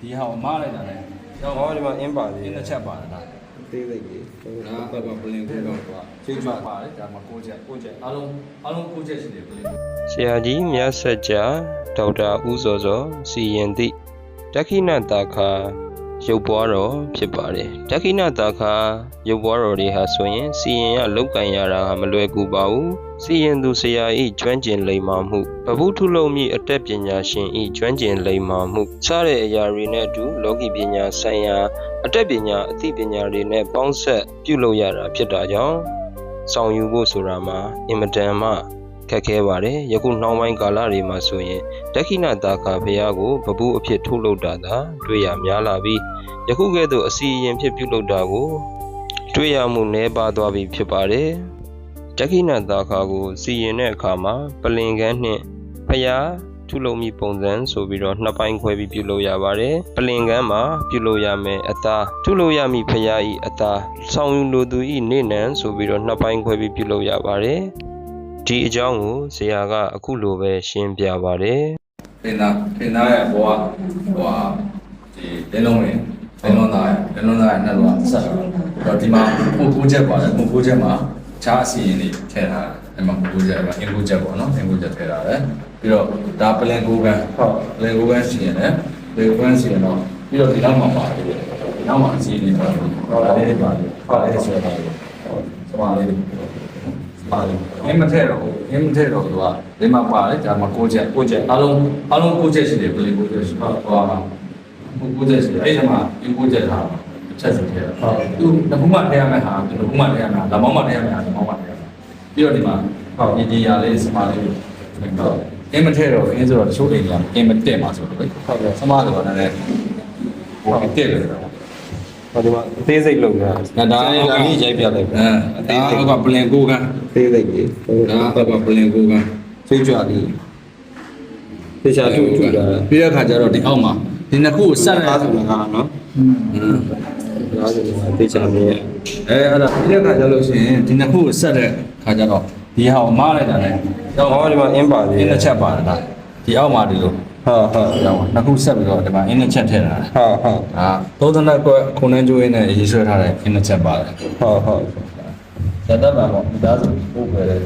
ဒီဟာကိုမားလိုက်တာလေဟောဒီမှာအင်းပါလေးတစ်ချက်ပါတယ်ဒါသေးသေးလေးဒါတော့ပလင်ကိုတော့ချိန်ချပါတယ်ဒါမှ6ချက်အားလုံး6ချက်ရှိတယ်ပလင်ဆရာကြီးမြတ်ဆက်ကြာဒေါက်တာဦးစောစောစီရင်သည့်တက္ခိဏတာခာရုပ်ပွားတော်ဖြစ်ပါတယ်တက္ခိဏတာခာရုပ်ပွားတော်တွေဟာဆိုရင်စီရင်ရလောက်ကန်ရတာမလွယ်ကူပါဘူးစီရင်သူဆရာ၏ကျွမ်းကျင်လိမ္မာမှုဗဟုသုလုံမည့်အတတ်ပညာရှင်၏ကျွမ်းကျင်လိမ္မာမှုစတဲ့အရာတွေနဲ့အတူလောကီပညာဆိုင်ရာအတတ်ပညာအသိပညာတွေနဲ့ပေါင်းဆက်ပြုလုပ်ရတာဖြစ်တာကြောင့်ဆောင်ယူဖို့ဆိုတာမှာအင်မတန်မှခက်ခဲပါတယ်ယခုနှောင်းပိုင်းကာလတွေမှာဆိုရင်တက္ခိဏတာခာဘုရားကိုပပုအဖြစ်ထုတ်လုပ်တာသာတွေ့ရများလာပြီးယခုကဲ့သို့အစီအရင်ဖြစ်ပြုလုပ်တာကိုတွေ့ရမှုနည်းပါးသွားပြီဖြစ်ပါတယ်တက္ခိဏတာခာကိုစီရင်တဲ့အခါမှာပလင်ကန်းနှင့်ဘုရားထုတ်လုပ်မိပုံစံဆိုပြီးတော့နှစ်ပိုင်းခွဲပြီးပြုလုပ်ရပါတယ်ပလင်ကန်းမှာပြုလုပ်ရမယ်အသားထုတ်လုပ်ရမည့်ဘုရား၏အသားဆောင်ယူလိုသူ၏နေနံဆိုပြီးတော့နှစ်ပိုင်းခွဲပြီးပြုလုပ်ရပါတယ်ဒီအကြောင်းကိုဆရာကအခုလိုပဲရှင်းပြပါတယ်ထင်သားရဲ့ဘောကဒီတင်းလုံးသားရဲ့နှစ်လုံးဆက်တော့ဒီမှာ9ချက်ပါတယ်9ချက်မှာခြားအစီရင်တွေထည့်ထားတယ်အဲ့မှာ9ချက်ကအင်9ချက်ပေါ့နော်အင်9ချက်ထည့်ထားတယ်ပြီးတော့ဒါပလင်9ခန်းပလင်9ခန်းစီရင်တယ်ပလင်9ခန်းစီရင်တော့ပြီးတော့ဒီနောက်မှာပါတယ်ဒီနောက်မှာအစီရင်တွေပါတယ်ဒါလေးတွေပါတယ်အဲ့ဆိုတော့စပါလေးပါတယ်အင်းမထဲတော့သူကဒီမှာပါတယ်ဒါမှာ9ချက်အားလုံး9ချက်ရှိတယ်ပလင်9ချက်ရှိဟော9ချက်ရှိတယ်အဲ့ဒီမှာဒီ9ချက်ထားချက်စီထဲသူတခုမှထည့်ရမယ်ဟာတခုမှထည့်ရမယ်လက်မောင်းမှထည့်ရမယ်လက်မောင်းမှထည့်ရမယ်ပြီးတော့ဒီမှာဒီရာလေးစပါလေးတော့အင်းမထဲတော့အင်းဆိုတော့တချို့အိမ်ကအင်းမတက်မှာဆိုတော့ဟုတ်ကဲ့စမကတော့လည်းဟိုတက်တယ်ဟောဒီမှာအသေးစိတ်လုပ်တာဒါလေးရိုက်ပြလိုက်အသေးစိတ်ကပလင်ကိုကသေးစိတ်ကြီးဒါကပလင်ကိုကဖိတ်ကြသည်သေချာတူတာပြီးတဲ့အခါကျတော့ဒီအောက်မှာဒီနှစ်ခုကိုဆက်ရတာဆိုတာနော်ဒါဆိုတော့သေချာမြင်အဲ့ဒါပြီးတဲ့အခါကျလို့ရှိရင်ဒီနှစ်ခုကိုဆက်တဲ့အခါကျတော့ဒီဟာကိုမားလိုက်တာလေဟောဒီမှာအင်းပါလေးတစ်ချက်ပါတယ်ဒါဒီအောက်မှာဒီလိုနှစ်ခုဆက်ပြီးတော့ဒီမှာအင်းတစ်ချက်ထည့်ထားတာသုံးသနဲ့ကွခုနှန်းကျိုးရင်းနဲ့ရေးဆွဲထားတဲ့အင်းတစ်ချက်ပါတယ်ဇာတ်တပ်ပါပေါ့မိသားစုပို့ပဲလေ